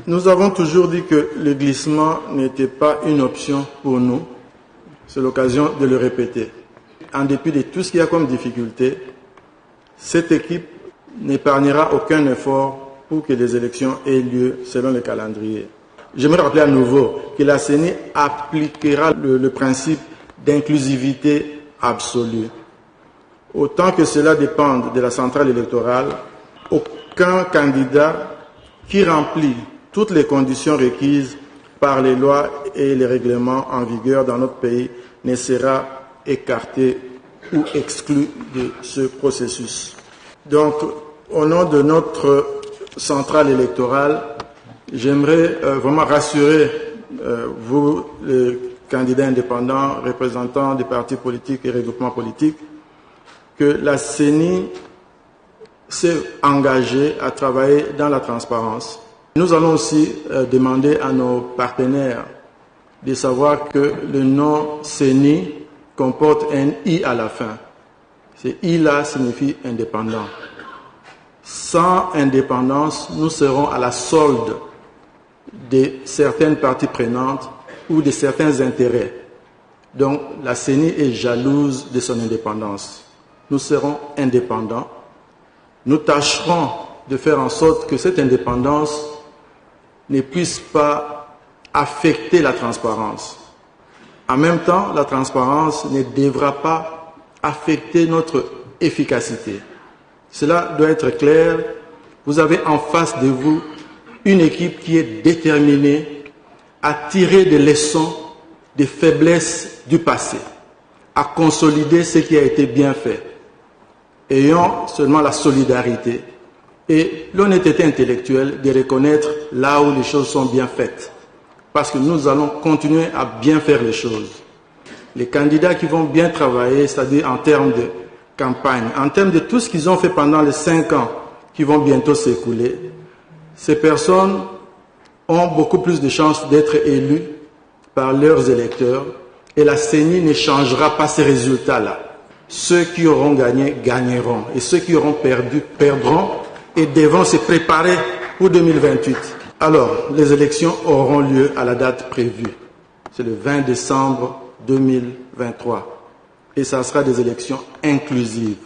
Nous avons toujours dit que le glissement n'était pas une option pour nous. C'est l'occasion de le répéter. En dépit de tout ce qu'il y a comme difficulté, cette équipe n'épargnera aucun effort pour que les élections aient lieu selon le calendrier. J'aimerais rappeler à nouveau que la CENI appliquera le principe d'inclusivité absolue. Autant que cela dépende de la centrale électorale, aucun candidat qui remplit toutes les conditions requises par les lois et les règlements en vigueur dans notre pays ne sera écarté ou exclu de ce processus. Donc, au nom de notre centrale électorale, j'aimerais vraiment rassurer vous, les candidats indépendants, représentants des partis politiques et regroupements politiques, que la CENI s'est engagée à travailler dans la transparence. Nous allons aussi demander à nos partenaires de savoir que le nom CENI comporte un I à la fin. Ce I-là signifie indépendant. Sans indépendance, nous serons à la solde de certaines parties prenantes ou de certains intérêts. Donc la CENI est jalouse de son indépendance. Nous serons indépendants. Nous tâcherons de faire en sorte que cette indépendance ne puisse pas affecter la transparence. En même temps, la transparence ne devra pas affecter notre efficacité. Cela doit être clair. Vous avez en face de vous une équipe qui est déterminée à tirer des leçons des faiblesses du passé, à consolider ce qui a été bien fait. Ayons seulement la solidarité et l'honnêteté intellectuelle de reconnaître là où les choses sont bien faites. Parce que nous allons continuer à bien faire les choses. Les candidats qui vont bien travailler, c'est-à-dire en termes de campagne, en termes de tout ce qu'ils ont fait pendant les 5 ans qui vont bientôt s'écouler, ces personnes ont beaucoup plus de chances d'être élues par leurs électeurs et la CENI ne changera pas ces résultats-là. Ceux qui auront gagné, gagneront et ceux qui auront perdu, perdront et devront se préparer pour 2028. Alors, les élections auront lieu à la date prévue. C'est le 20 décembre 2023. Et ça sera des élections inclusives,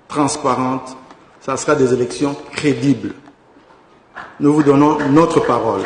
transparentes, ça sera des élections crédibles. Nous vous donnons notre parole.